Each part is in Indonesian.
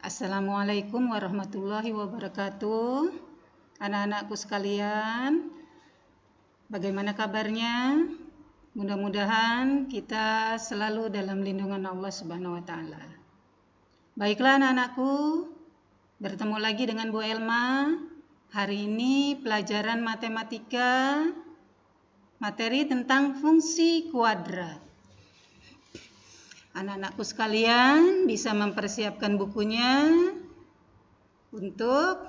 Assalamualaikum warahmatullahi wabarakatuh. Anak-anakku sekalian, bagaimana kabarnya? Mudah-mudahan kita selalu dalam lindungan Allah Subhanahu wa taala. Baiklah anak-anakku, bertemu lagi dengan Bu Elma. Hari ini pelajaran matematika, materi tentang fungsi kuadrat. Anak-anakku sekalian bisa mempersiapkan bukunya untuk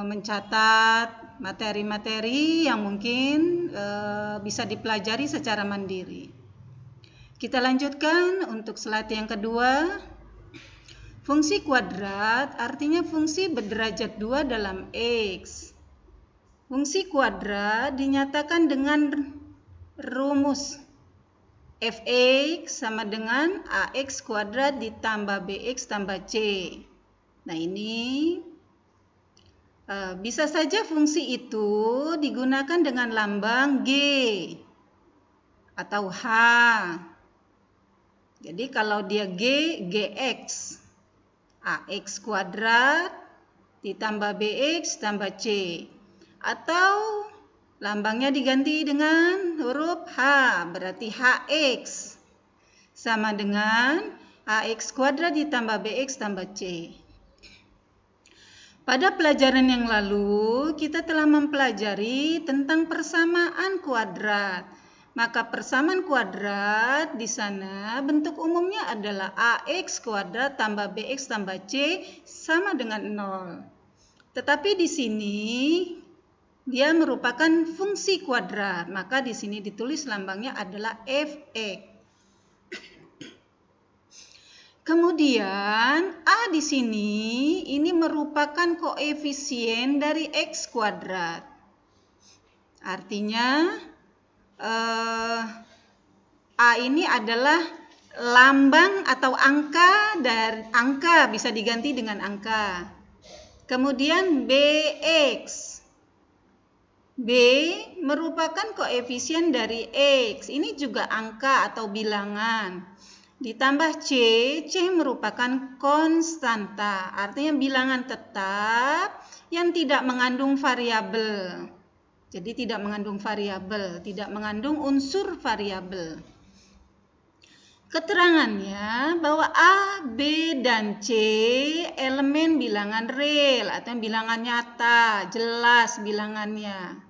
mencatat materi-materi yang mungkin bisa dipelajari secara mandiri. Kita lanjutkan untuk slide yang kedua. Fungsi kuadrat artinya fungsi berderajat 2 dalam X. Fungsi kuadrat dinyatakan dengan rumus fx sama dengan ax kuadrat ditambah bx tambah c. Nah ini bisa saja fungsi itu digunakan dengan lambang g atau h. Jadi kalau dia g, gx, ax kuadrat ditambah bx tambah c. Atau lambangnya diganti dengan huruf H, berarti HX sama dengan AX kuadrat ditambah BX tambah C. Pada pelajaran yang lalu, kita telah mempelajari tentang persamaan kuadrat. Maka persamaan kuadrat di sana bentuk umumnya adalah AX kuadrat tambah BX tambah C sama dengan 0. Tetapi di sini dia merupakan fungsi kuadrat, maka di sini ditulis lambangnya adalah fx. Kemudian a di sini ini merupakan koefisien dari x kuadrat. Artinya a ini adalah lambang atau angka dari angka bisa diganti dengan angka. Kemudian bx. B merupakan koefisien dari X, ini juga angka atau bilangan. Ditambah C, C merupakan konstanta, artinya bilangan tetap yang tidak mengandung variabel. Jadi tidak mengandung variabel, tidak mengandung unsur variabel. Keterangannya bahwa A, B, dan C elemen bilangan real atau bilangan nyata, jelas bilangannya.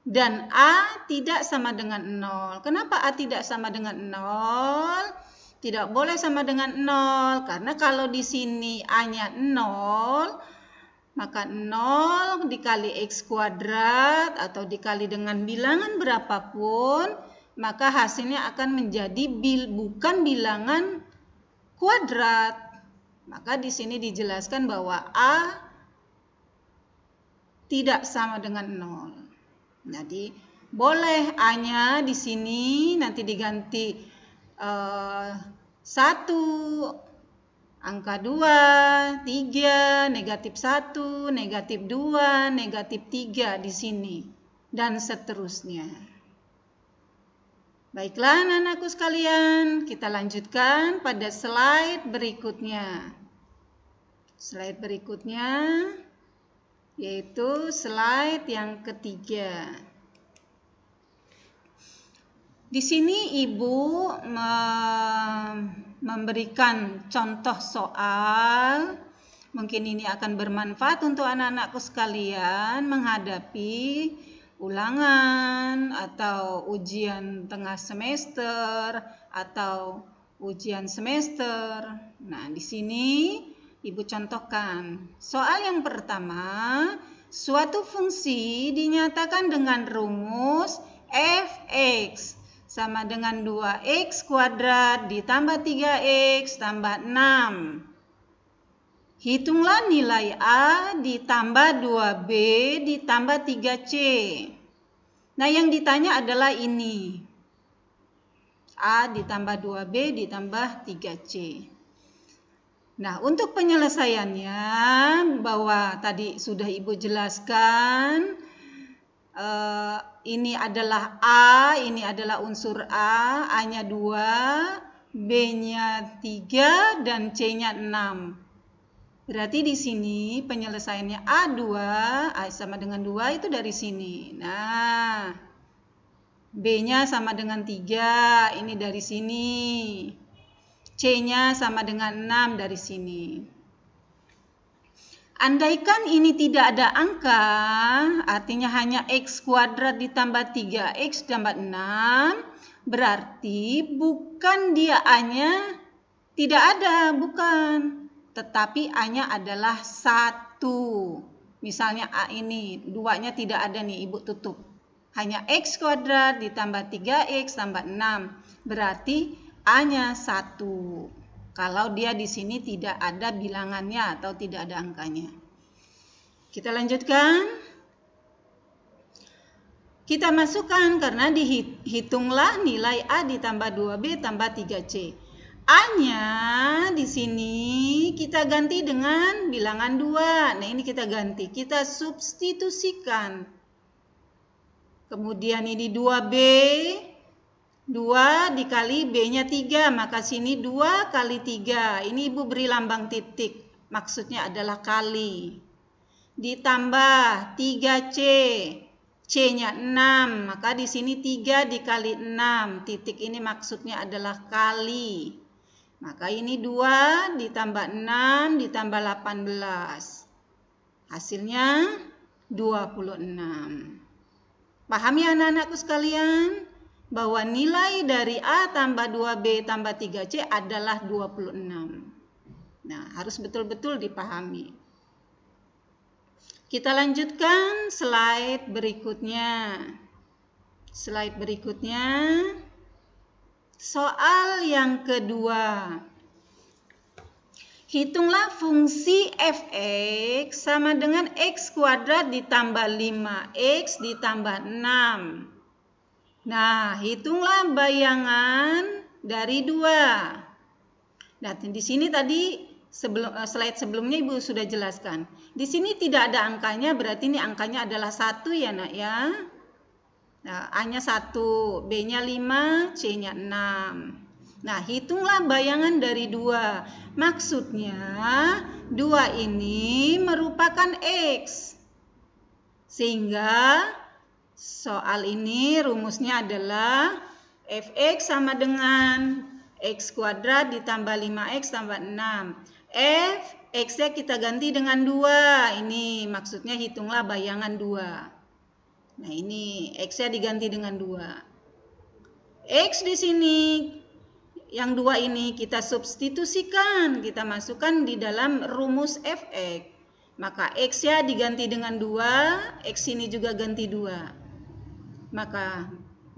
Dan A tidak sama dengan 0. Kenapa A tidak sama dengan 0? Tidak boleh sama dengan 0, karena kalau di sini A-nya 0, maka 0 dikali X kuadrat atau dikali dengan bilangan berapapun, maka hasilnya akan menjadi bukan bilangan kuadrat. Maka di sini dijelaskan bahwa A tidak sama dengan 0. Jadi boleh A-nya di sini nanti diganti 1, angka 2, 3, negatif 1, negatif 2, negatif 3 di sini, dan seterusnya. Baiklah anak-anakku sekalian, kita lanjutkan pada slide berikutnya. Slide berikutnya yaitu slide yang ketiga. Di sini Ibu memberikan contoh soal. Mungkin ini akan bermanfaat untuk anak-anakku sekalian menghadapi ulangan atau ujian tengah semester atau ujian semester. Nah, di sini Ibu contohkan. Soal yang pertama, suatu fungsi dinyatakan dengan rumus fx sama dengan 2x kuadrat ditambah 3x tambah 6. Hitunglah nilai A ditambah 2B ditambah 3C. Nah, yang ditanya adalah ini. A ditambah 2B ditambah 3C. Nah, untuk penyelesaiannya bahwa tadi sudah Ibu jelaskan, ini adalah A, ini adalah unsur A, A-nya 2, B-nya 3, dan C-nya 6. Berarti di sini penyelesaiannya A2, A sama dengan 2 itu dari sini. Nah, B-nya sama dengan 3, ini dari sini. C-nya sama dengan 6 dari sini. Andaikan ini tidak ada angka, artinya hanya X kuadrat ditambah 3X ditambah 6, berarti bukan dia A-nya tidak ada, bukan. Tetapi A-nya adalah 1. Misalnya A ini, 2-nya tidak ada nih, Ibu tutup. Hanya X kuadrat ditambah 3X tambah 6, berarti A-nya 1. Kalau dia di sini tidak ada bilangannya atau tidak ada angkanya. Kita lanjutkan. Kita masukkan karena dihitunglah nilai A ditambah 2B tambah 3C. A-nya di sini kita ganti dengan bilangan 2. Nah, ini kita ganti. Kita substitusikan. Kemudian ini 2B. 2 dikali B-nya 3, maka sini 2 kali 3. Ini Ibu beri lambang titik, maksudnya adalah kali. Ditambah 3C, C-nya 6, maka di sini 3 dikali 6. Titik ini maksudnya adalah kali. Maka ini 2 ditambah 6 ditambah 18. Hasilnya 26. Paham ya anak-anakku sekalian? Bahwa nilai dari A tambah 2B tambah 3C adalah 26. Nah, harus betul-betul dipahami. Kita lanjutkan slide berikutnya. Slide berikutnya, soal yang kedua. Hitunglah fungsi f(x) sama dengan x kuadrat ditambah 5x ditambah 6. Nah, hitunglah bayangan dari 2. Nah, di sini tadi slide sebelumnya Ibu sudah jelaskan. Di sini tidak ada angkanya, berarti ini angkanya adalah 1 ya, Nak ya. Nah, A-nya 1, B-nya 5, C-nya 6. Nah, hitunglah bayangan dari 2. Maksudnya 2 ini merupakan X. Sehingga soal ini rumusnya adalah f(x) sama dengan x kuadrat ditambah 5x tambah 6. F, x-nya kita ganti dengan 2. Ini maksudnya hitunglah bayangan 2. Nah, ini x-nya diganti dengan 2. X di sini, yang 2 ini kita substitusikan. Kita masukkan di dalam rumus f(x). Maka x-nya diganti dengan 2, x ini juga ganti 2. Maka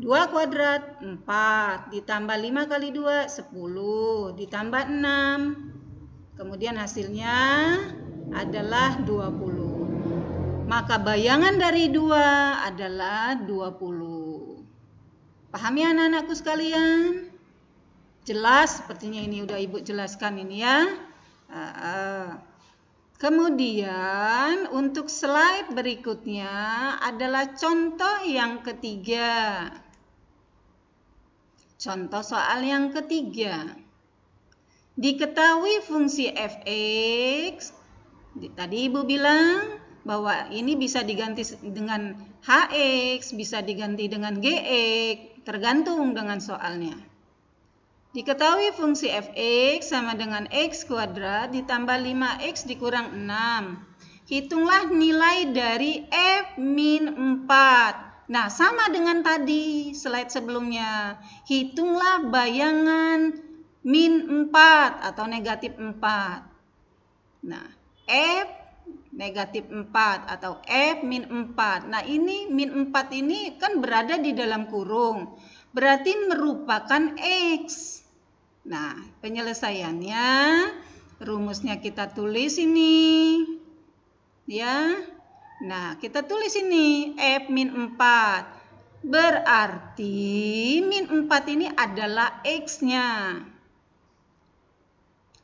2 kuadrat 4 ditambah 5 kali 2 10 ditambah 6. Kemudian hasilnya adalah 20. Maka bayangan dari 2 adalah 20. Paham ya anak-anakku sekalian? Jelas sepertinya ini udah Ibu jelaskan ini ya. Kemudian untuk slide berikutnya adalah contoh yang ketiga. Contoh soal yang ketiga. Diketahui fungsi f(x). Tadi Ibu bilang bahwa ini bisa diganti dengan hx, bisa diganti dengan gx, tergantung dengan soalnya. Diketahui fungsi f(x) sama dengan x kuadrat ditambah 5x dikurang 6. Hitunglah nilai dari f min 4. Nah, sama dengan tadi slide sebelumnya. Hitunglah bayangan min 4 atau negatif 4. Nah, f negatif 4 atau f min 4. Nah, ini min 4 ini kan berada di dalam kurung. Berarti merupakan x. Nah, penyelesaiannya rumusnya kita tulis ini. Ya. Nah, kita tulis ini f min 4. Berarti min 4 ini adalah x-nya.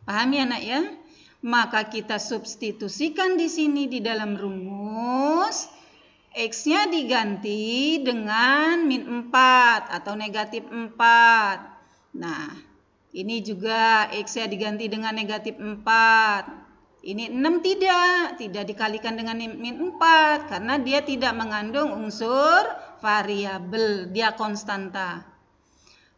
Paham ya, Nak ya? Maka kita substitusikan di sini di dalam rumus. X-nya diganti dengan min 4 atau negatif 4. Nah, ini juga X-nya diganti dengan negatif 4. Ini 6 tidak dikalikan dengan min 4 karena dia tidak mengandung unsur variabel, dia konstanta.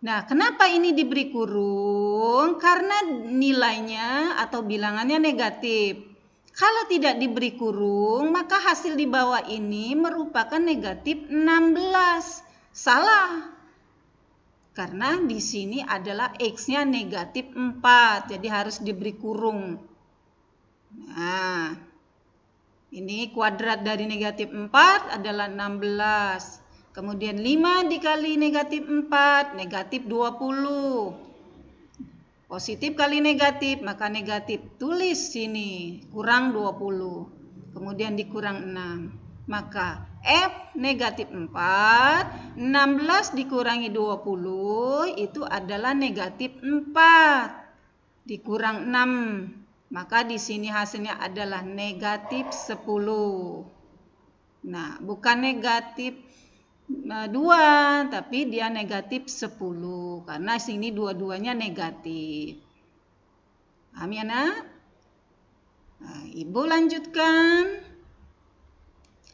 Nah, kenapa ini diberi kurung? Karena nilainya atau bilangannya negatif. Kalau tidak diberi kurung, maka hasil di bawah ini merupakan negatif 16. Salah. Karena di sini adalah X-nya negatif 4, jadi harus diberi kurung. Nah, ini kuadrat dari negatif 4 adalah 16. Kemudian 5 dikali negatif 4, negatif 20. Positif kali negatif, maka negatif. Tulis sini, kurang 20. Kemudian dikurang 6. Maka F negatif 4, 16 dikurangi 20, itu adalah negatif 4. Dikurang 6. Maka di sini hasilnya adalah negatif 10. Nah, bukan negatif 2, tapi dia negatif 10 karena sini dua-duanya negatif. Paham ya, Nak? Nah, Ibu lanjutkan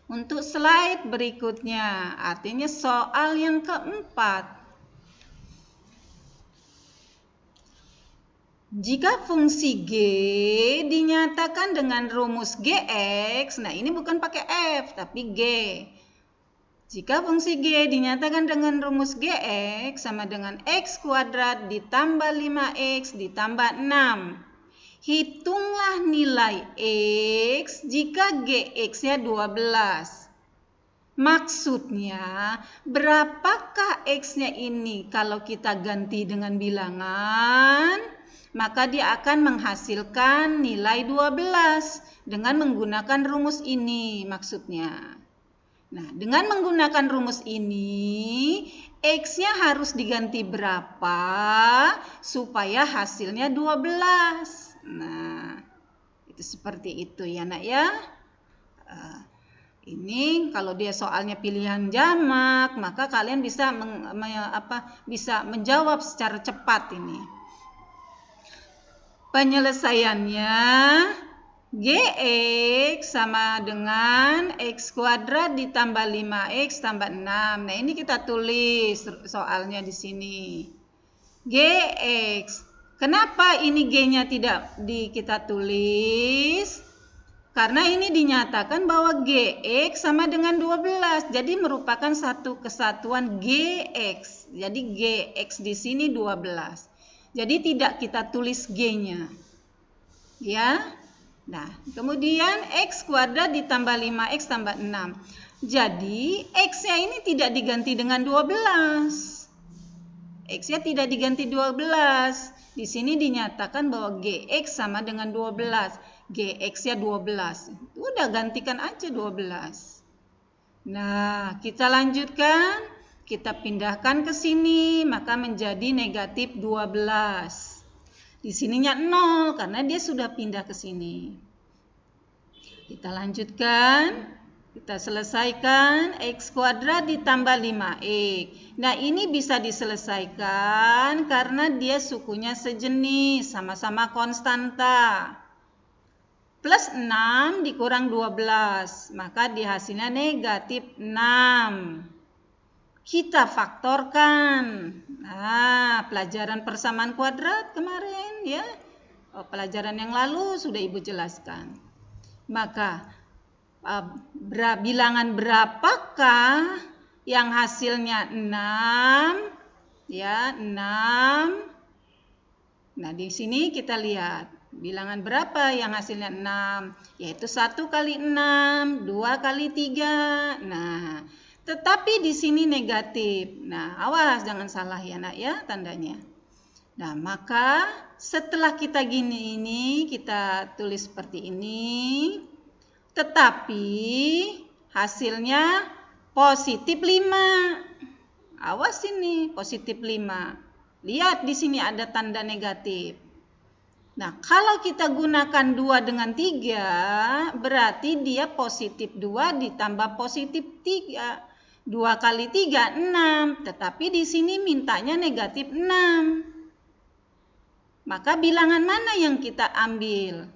untuk slide berikutnya, artinya soal yang keempat. Jika fungsi G dinyatakan dengan rumus Gx, nah ini bukan pakai F tapi G. Jika fungsi G dinyatakan dengan rumus Gx sama dengan X kuadrat ditambah 5X ditambah 6. Hitunglah nilai X jika Gx-nya 12. Maksudnya, berapakah X-nya ini kalau kita ganti dengan bilangan? Maka dia akan menghasilkan nilai 12 dengan menggunakan rumus ini maksudnya. Nah, dengan menggunakan rumus ini, X-nya harus diganti berapa supaya hasilnya 12. Nah, itu seperti itu ya, Nak ya. Ini kalau dia soalnya pilihan jamak, maka kalian bisa bisa menjawab secara cepat ini. Penyelesaiannya Gx sama dengan X kuadrat ditambah 5X tambah 6. Nah, ini kita tulis soalnya di sini. Gx. Kenapa ini G-nya tidak kita tulis? Karena ini dinyatakan bahwa Gx sama dengan 12. Jadi merupakan satu kesatuan Gx. Jadi Gx di sini 12. Jadi tidak kita tulis G-nya. Ya. Nah, kemudian X kuadrat ditambah 5X tambah 6. Jadi, X-nya ini tidak diganti dengan 12. X-nya tidak diganti 12. Di sini dinyatakan bahwa Gx sama dengan 12. Gx-nya 12. Udah gantikan aja 12. Nah, kita lanjutkan. Kita pindahkan ke sini, maka menjadi negatif 12. Di sininya 0 karena dia sudah pindah ke sini. Kita lanjutkan. Kita selesaikan. X kuadrat ditambah 5X. Nah, ini bisa diselesaikan karena dia sukunya sejenis, sama-sama konstanta. Plus 6 dikurang 12. Maka di hasilnya negatif 6. Kita faktorkan. Nah, pelajaran persamaan kuadrat kemarin ya. Pelajaran yang lalu sudah Ibu jelaskan. Maka bilangan berapakah yang hasilnya 6? Ya, 6. Nah, di sini kita lihat bilangan berapa yang hasilnya 6? Yaitu 1 kali 6, 2 kali 3. Nah, tetapi di sini negatif. Nah, awas jangan salah ya, Nak ya, tandanya. Nah, maka setelah kita gini ini, kita tulis seperti ini. Tetapi hasilnya positif 5. Awas ini, positif 5. Lihat di sini ada tanda negatif. Nah, kalau kita gunakan 2 dengan 3, berarti dia positif 2 ditambah positif 3. 2 kali 3, 6. Tetapi di sini mintanya negatif 6. Maka bilangan mana yang kita ambil?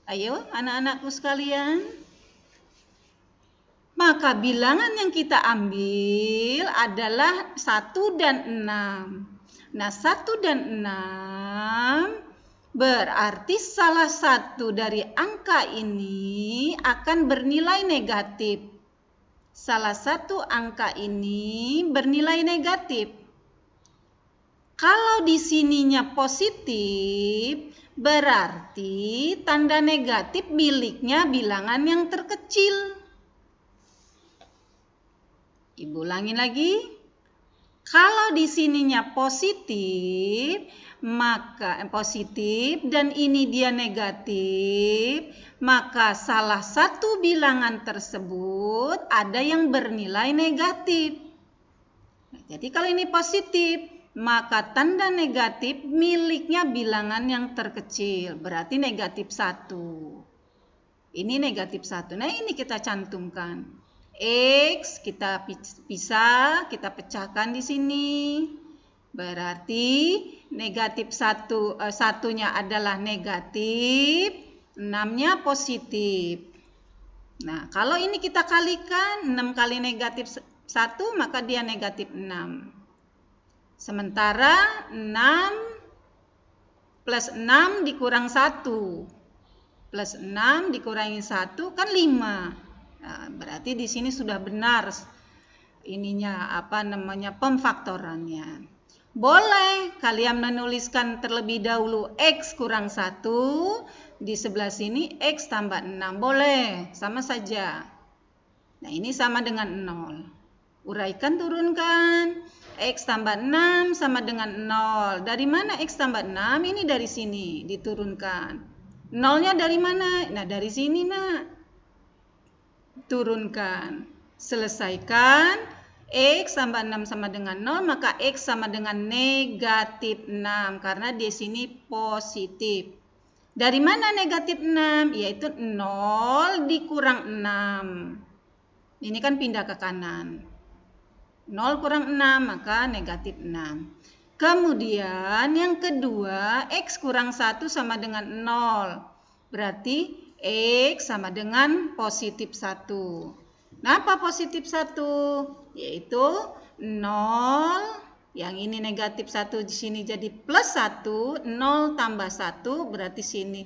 Ayo anak-anakku sekalian. Maka bilangan yang kita ambil adalah 1 dan 6. Nah, 1 dan 6 berarti salah satu dari angka ini akan bernilai negatif. Salah satu angka ini bernilai negatif. Kalau di sininya positif, berarti tanda negatif miliknya bilangan yang terkecil. Ibu ulangin lagi. Kalau di sininya positif, maka positif dan ini dia negatif, maka salah satu bilangan tersebut ada yang bernilai negatif. Nah, jadi kalau ini positif, maka tanda negatif miliknya bilangan yang terkecil, berarti negatif 1. Ini negatif 1. Nah, ini kita cantumkan. X kita pisah, kita pecahkan di sini. Berarti negatif 1-nya adalah negatif, 6-nya positif. Nah, kalau ini kita kalikan, 6 kali negatif 1, maka dia negatif 6. Sementara 6 plus 6 dikurang 1. Plus 6 dikurangi 1 kan 5. Nah, berarti di sini sudah benar pemfaktorannya. Boleh kalian menuliskan terlebih dahulu X kurang 1, di sebelah sini X tambah 6. Boleh, sama saja. Nah, ini sama dengan 0. Uraikan, turunkan. X tambah 6 sama dengan 0. Dari mana X tambah 6? Ini dari sini, diturunkan. 0-nya dari mana? Nah, dari sini, nak. Turunkan. Selesaikan. X tambah 6 sama dengan 0, maka X sama dengan negatif 6. Karena di sini positif. Dari mana negatif 6? Yaitu 0 dikurang 6. Ini kan pindah ke kanan. 0 kurang 6, maka negatif 6. Kemudian yang kedua, X kurang 1 sama dengan 0. Berarti X sama dengan positif 1. Nah, apa positif 1? Yaitu 0, yang ini negatif 1 di sini jadi plus 1, 0 tambah 1, berarti sini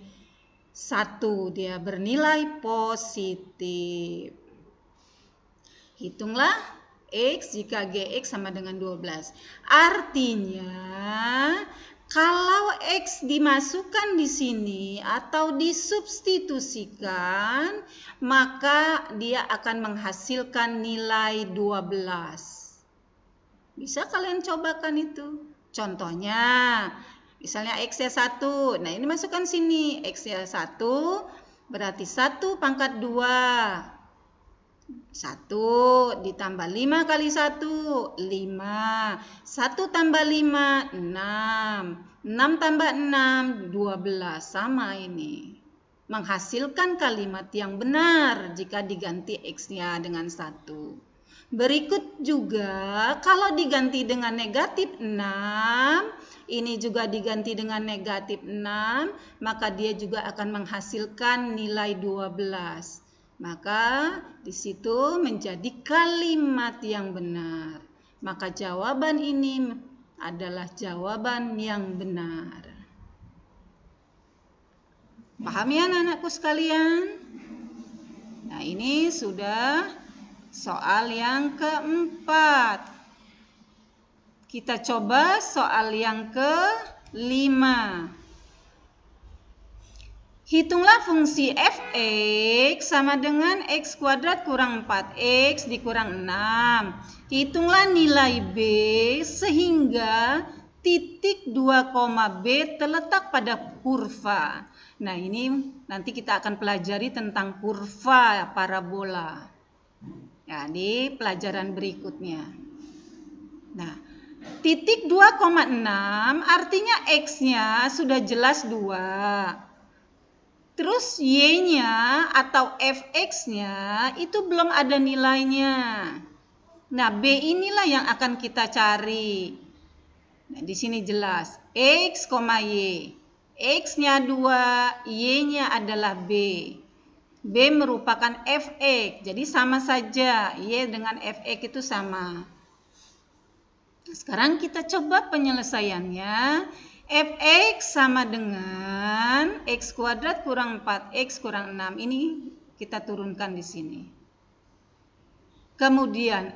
1, dia bernilai positif. Hitunglah X jika GX sama dengan 12. Artinya, kalau X dimasukkan di sini atau disubstitusikan, maka dia akan menghasilkan nilai 12. Bisa kalian cobakan itu. Contohnya, misalnya X-nya 1. Nah, ini masukkan sini. X-nya 1 berarti 1 pangkat 2. 1 ditambah 5 kali 1, 5. 1 tambah 5, 6. 6 tambah 6, 12. Sama ini. Menghasilkan kalimat yang benar jika diganti X-nya dengan 1. Berikut juga kalau diganti dengan negatif 6, ini juga diganti dengan negatif 6, maka dia juga akan menghasilkan nilai 12. Maka di situ menjadi kalimat yang benar. Maka jawaban ini adalah jawaban yang benar. Paham ya anak-anakku sekalian? Nah, ini sudah soal yang keempat. Kita coba soal yang kelima. Hitunglah fungsi f(x) sama dengan x kuadrat kurang 4x dikurang 6. Hitunglah nilai b sehingga titik 2, b terletak pada kurva. Nah, ini nanti kita akan pelajari tentang kurva parabola. Ya, di pelajaran berikutnya. Nah, titik 2,6 artinya x-nya sudah jelas 2. Terus y-nya atau fx-nya itu belum ada nilainya. Nah, b inilah yang akan kita cari. Nah, di sini jelas x, y. X-nya 2, Y-nya adalah B. B merupakan Fx, jadi sama saja. Y dengan Fx itu sama. Sekarang kita coba penyelesaiannya. Fx sama dengan X kuadrat kurang 4X kurang 6. Ini kita turunkan di sini. Kemudian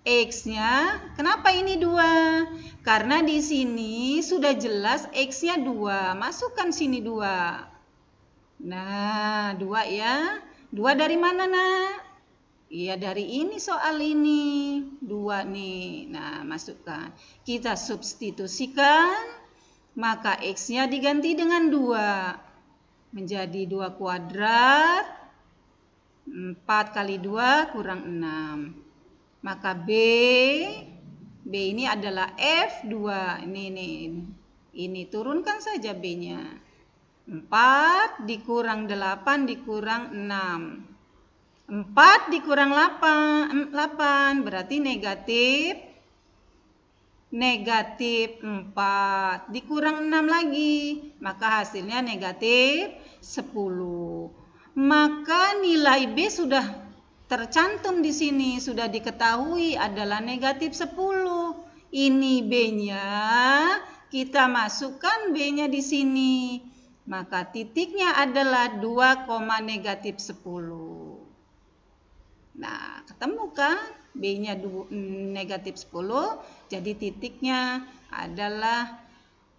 X-nya, kenapa ini 2? Karena di sini sudah jelas X-nya 2. Masukkan sini 2. Nah, 2 ya. 2 dari mana, Nak? Iya, dari ini soal ini. 2 nih. Nah, masukkan. Kita substitusikan, maka X-nya diganti dengan 2. Menjadi 2 kuadrat. 4 kali 2 kurang 6. Maka B ini adalah F2. Ini turunkan saja B-nya. 4 dikurang 8 dikurang 6. 4 dikurang 8 berarti negatif 4. Dikurang 6 lagi, maka hasilnya negatif 10. Maka nilai B sudah tercantum di sini, sudah diketahui adalah negatif 10. Ini B-nya, kita masukkan B-nya di sini. Maka titiknya adalah 2, negatif 10. Nah, ketemu kan? B-nya negatif 10, jadi titiknya adalah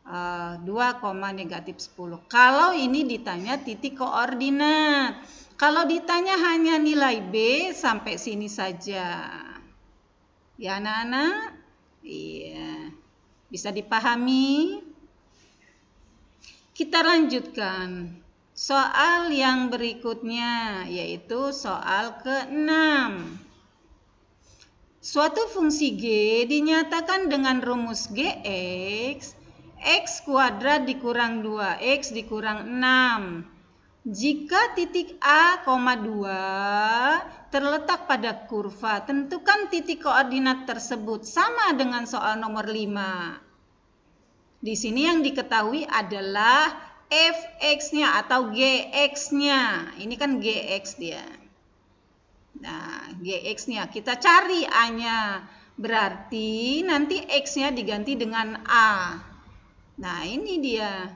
2, negatif 10. Kalau ini ditanya titik koordinat. Kalau ditanya hanya nilai B, sampai sini saja. Ya, anak-anak? Iya. Bisa dipahami? Kita lanjutkan. Soal yang berikutnya, yaitu soal ke-6. Suatu fungsi G dinyatakan dengan rumus Gx, X kuadrat dikurang 2X dikurang 6. Jika titik A, 2 terletak pada kurva, tentukan titik koordinat tersebut sama dengan soal nomor 5. Di sini yang diketahui adalah Fx-nya atau Gx-nya. Ini kan Gx dia. Nah, Gx-nya kita cari A-nya. Berarti nanti X-nya diganti dengan A. Nah, ini dia.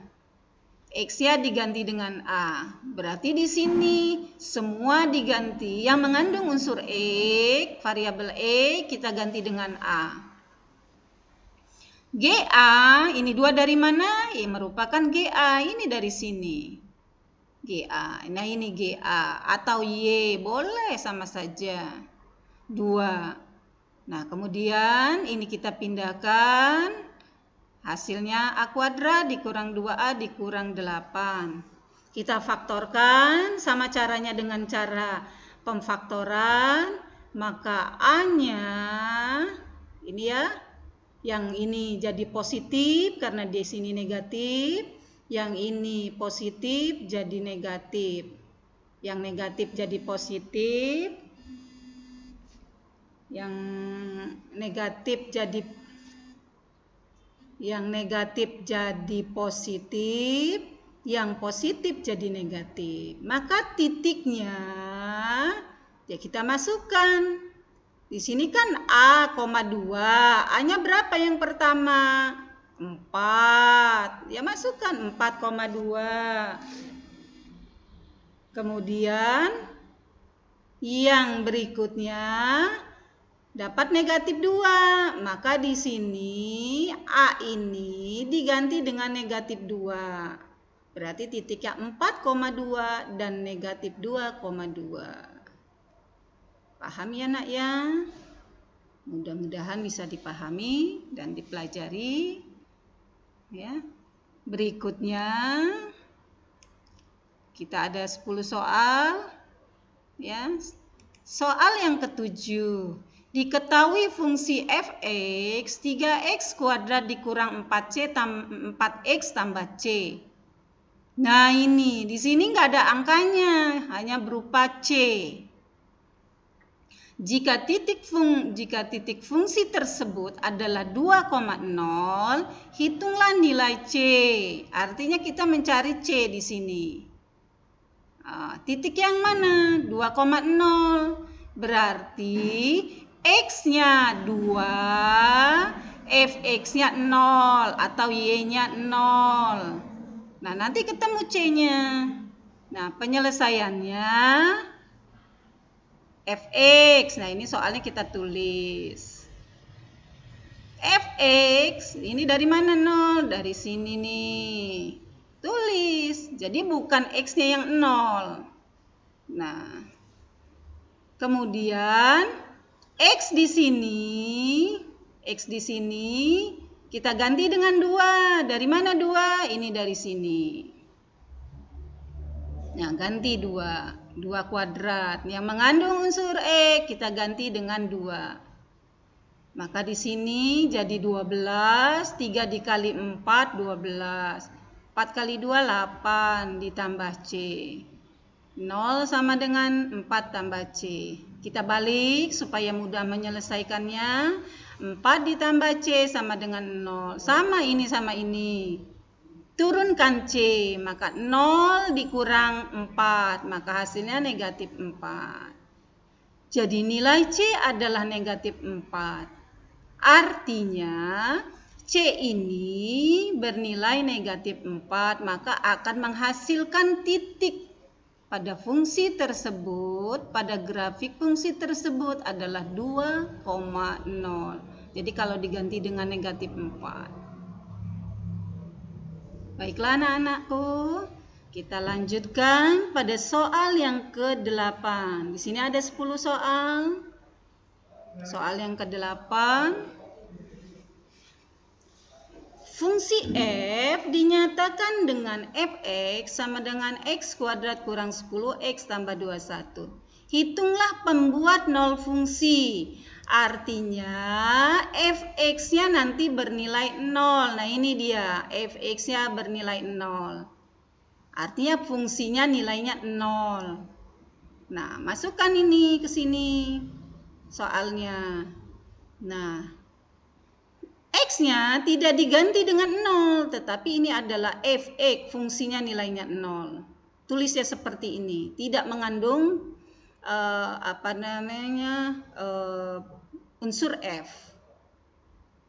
X-nya diganti dengan A. Berarti di sini semua diganti. Yang mengandung unsur X, variabel X, kita ganti dengan A. GA, ini 2 dari mana? Merupakan GA, ini dari sini. GA, nah ini GA. Atau Y, boleh sama saja. 2. Nah, kemudian ini kita pindahkan. Hasilnya A kuadrat dikurang 2A dikurang 8. Kita faktorkan, sama caranya dengan cara pemfaktoran. Maka A-nya, ini ya. Yang ini jadi positif karena di sini negatif. Yang ini positif jadi negatif. Yang negatif jadi positif. Yang negatif jadi positif. Yang positif jadi negatif. Maka titiknya ya kita masukkan. Di sini kan A, 2. A-nya berapa yang pertama? 4. Ya masukkan 4,2. Kemudian yang berikutnya dapat negatif 2. Maka di sini A ini diganti dengan negatif 2. Berarti titiknya 4,2 dan negatif 2,2. Paham ya, Nak ya? Mudah-mudahan bisa dipahami dan dipelajari. Ya. Berikutnya kita ada 10 soal. Ya. Soal yang ke-7. Diketahui fungsi fx 3x kuadrat dikurang 4x tambah c. Nah, ini di sini nggak ada angkanya, hanya berupa c. Jika titik fungsi tersebut adalah 2,0, hitunglah nilai C. Artinya kita mencari C di sini. Titik yang mana? 2,0. Berarti X-nya 2, Fx-nya 0 atau Y-nya 0. Nah, nanti ketemu C-nya. Nah, penyelesaiannya Fx. Nah, ini soalnya kita tulis. Fx, ini dari mana 0? Dari sini nih. Tulis. Jadi bukan X-nya yang 0. Nah, kemudian X di sini kita ganti dengan 2. Dari mana 2? Ini dari sini. Nah, ganti 2. 2 kuadrat yang mengandung unsur X kita ganti dengan 2. Maka di sini jadi 12, 3 dikali 4 12. 4 kali 2 8 ditambah C. 0 sama dengan 4 tambah C. Kita balik supaya mudah menyelesaikannya. 4 ditambah C sama dengan 0. Sama ini sama ini. Turunkan C, maka 0 dikurang 4, maka hasilnya negatif 4. Jadi nilai C adalah negatif 4. Artinya C ini bernilai negatif 4, maka akan menghasilkan titik pada fungsi tersebut, pada grafik fungsi tersebut adalah 2,0. Jadi kalau diganti dengan negatif 4. Baiklah anak-anakku, kita lanjutkan pada soal yang ke-8. Di sini ada 10 soal. Soal yang ke-8. Fungsi f dinyatakan dengan fx sama dengan x kuadrat kurang 10x tambah 21. Hitunglah pembuat nol fungsi. Artinya fx-nya nanti bernilai 0. Nah, ini dia, fx-nya bernilai 0. Artinya fungsinya nilainya 0. Nah, masukkan ini ke sini soalnya. Nah, x-nya tidak diganti dengan 0, tetapi ini adalah fx, fungsinya nilainya 0. Tulisnya seperti ini, tidak mengandung unsur f.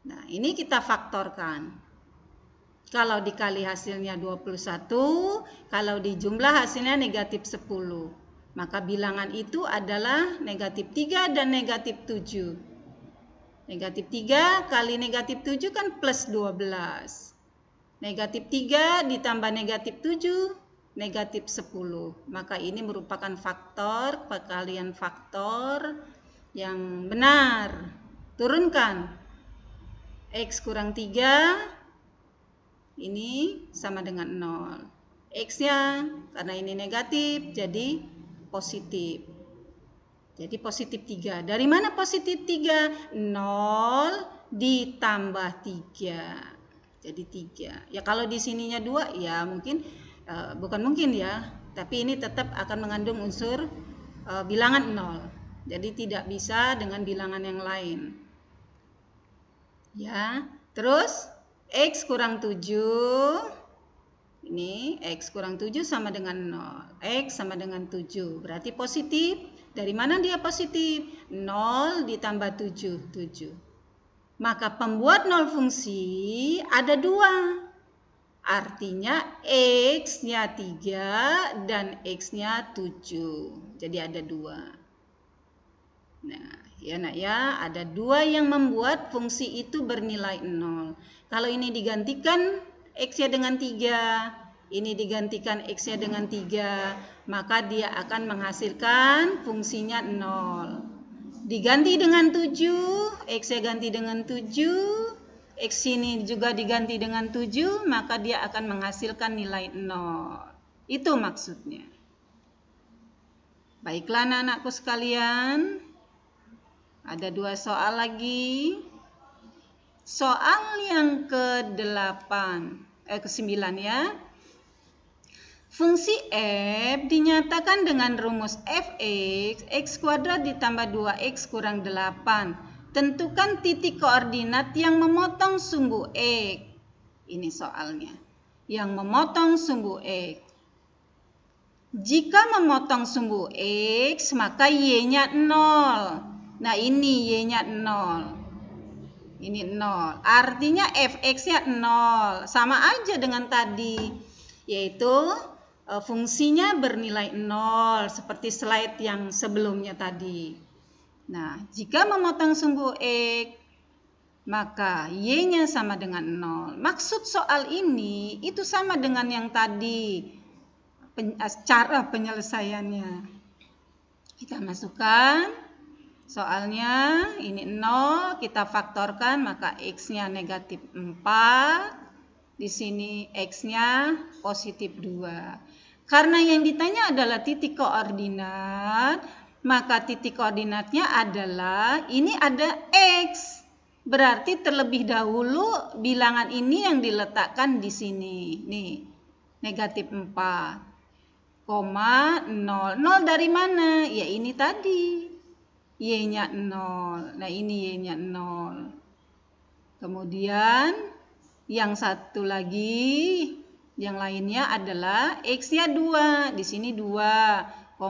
Nah, ini kita faktorkan. Kalau dikali hasilnya 21, kalau dijumlah hasilnya negatif 10. Maka bilangan itu adalah negatif 3 dan negatif 7. Negatif 3 kali negatif 7 kan plus 12. Negatif 3 ditambah negatif 7, negatif 10. Maka ini merupakan faktor, perkalian faktor yang benar. Turunkan. X kurang 3, ini sama dengan 0. X-nya, karena ini negatif, jadi positif. Jadi positif 3. Dari mana positif 3? 0 ditambah 3. Jadi 3. Ya kalau di sininya 2, ya mungkin, bukan mungkin ya, tapi ini tetap akan mengandung unsur bilangan 0. Jadi tidak bisa dengan bilangan yang lain. Ya, terus X kurang 7. Ini X kurang 7 sama dengan 0. X sama dengan 7. Berarti positif. Dari mana dia positif? 0 ditambah 7. 7. Maka pembuat nol fungsi ada 2. Artinya X-nya 3 dan X-nya 7. Jadi ada 2. Nah, ya nak ya, ada 2 yang membuat fungsi itu bernilai 0. Kalau ini digantikan X-nya dengan 3, ini digantikan X-nya dengan 3, maka dia akan menghasilkan fungsinya 0. Diganti dengan 7, X-nya ganti dengan 7, X ini juga diganti dengan 7, maka dia akan menghasilkan nilai 0. Itu maksudnya. Baiklah anak-anakku sekalian. Ada 2 soal lagi. Soal yang ke-9 ya. Fungsi f dinyatakan dengan rumus fx, x kuadrat ditambah 2x kurang 8. Tentukan titik koordinat yang memotong sumbu x. Ini soalnya. Yang memotong sumbu x. Jika memotong sumbu x, maka y-nya 0. Nah, ini y-nya 0. Ini 0. Artinya fx-nya 0. Sama aja dengan tadi. Yaitu fungsinya bernilai 0 seperti slide yang sebelumnya tadi. Nah, jika memotong sumbu x, maka y-nya sama dengan 0. Maksud soal ini itu sama dengan yang tadi, cara penyelesaiannya. Kita masukkan soalnya ini 0, kita faktorkan, maka x-nya negatif 4. Di sini x-nya positif 2. Karena yang ditanya adalah titik koordinat, maka titik koordinatnya adalah ini ada x. Berarti terlebih dahulu bilangan ini yang diletakkan di sini. Nih, negatif 4, 0. 0 dari mana? Ya ini tadi. Y-nya 0. Nah, ini Y-nya 0. Kemudian yang satu lagi, yang lainnya adalah x-nya 2. Di sini 2,0.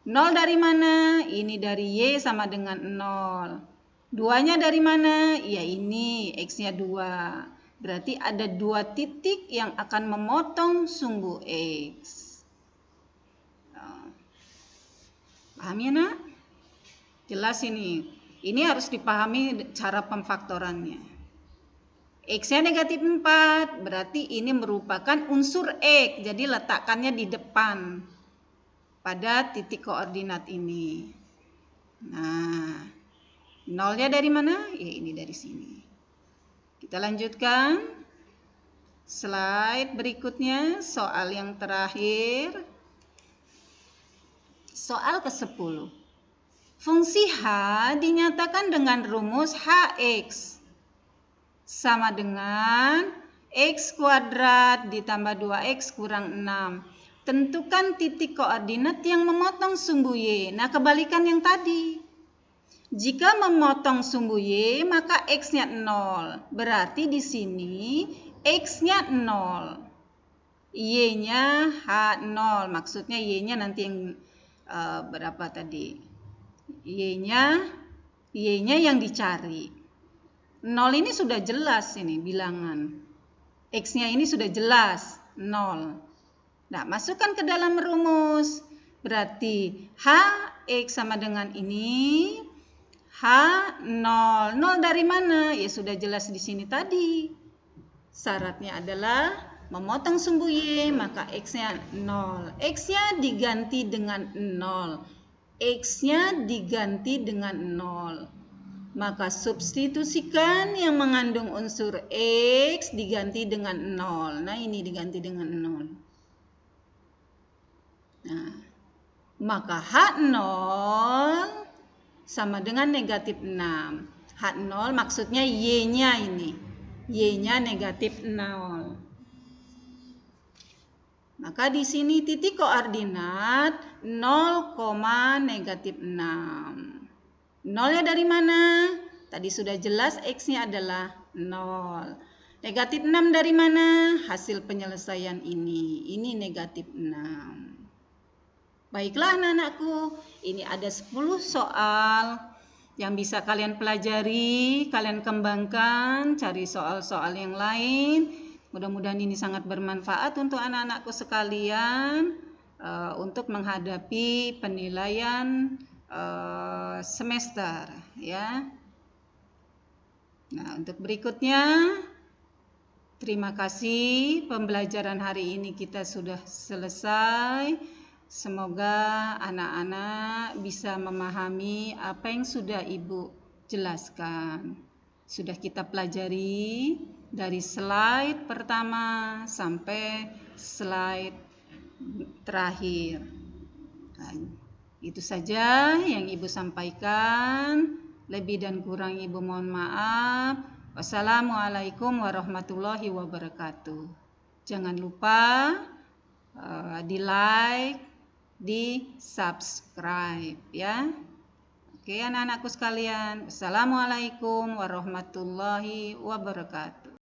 0 dari mana? Ini dari y sama dengan 0. 2-nya dari mana? Ya ini, x-nya 2. Berarti ada 2 titik yang akan memotong sumbu x. Paham ya, Nak? Jelas ini. Ini harus dipahami cara pemfaktorannya. X-nya negatif 4, berarti ini merupakan unsur X, jadi letakkannya di depan pada titik koordinat ini. Nah, 0-nya dari mana? Ya ini dari sini. Kita lanjutkan. Slide berikutnya, soal yang terakhir. Soal ke-10. Fungsi H dinyatakan dengan rumus Hx sama dengan x kuadrat ditambah 2x kurang 6. Tentukan titik koordinat yang memotong sumbu y. Nah, kebalikan yang tadi. Jika memotong sumbu y, maka x-nya 0. Berarti di sini x-nya 0. Y-nya H0. Maksudnya y-nya nanti yang berapa tadi? Y-nya yang dicari. 0 ini sudah jelas ini bilangan. X-nya ini sudah jelas, 0. Nah, masukkan ke dalam rumus. Berarti Hx sama dengan ini, H0. 0 dari mana? Ya sudah jelas di sini tadi. Syaratnya adalah memotong sumbu y, maka X-nya 0. X-nya diganti dengan 0. X-nya diganti dengan 0. Maka substitusikan yang mengandung unsur X diganti dengan 0. Nah, ini diganti dengan 0. Nah, maka H0 sama dengan negatif 6. H0 maksudnya Y-nya ini. Y-nya negatif 0. Maka di sini titik koordinat 0, negatif 6. 0-nya dari mana? Tadi sudah jelas X-nya adalah 0. Negatif 6 dari mana? Hasil penyelesaian ini. Ini negatif 6. Baiklah anak-anakku, ini ada 10 soal yang bisa kalian pelajari, kalian kembangkan, cari soal-soal yang lain. Mudah-mudahan ini sangat bermanfaat untuk anak-anakku sekalian untuk menghadapi penilaian semester ya. Nah, untuk berikutnya, terima kasih, pembelajaran hari ini kita sudah selesai. Semoga anak-anak bisa memahami apa yang sudah Ibu jelaskan. Sudah kita pelajari dari slide pertama sampai slide terakhir. Nah, itu saja yang Ibu sampaikan. Lebih dan kurang Ibu mohon maaf. Wassalamualaikum warahmatullahi wabarakatuh. Jangan lupa di like, di subscribe ya. Oke anak-anakku sekalian, Assalamualaikum warahmatullahi wabarakatuh.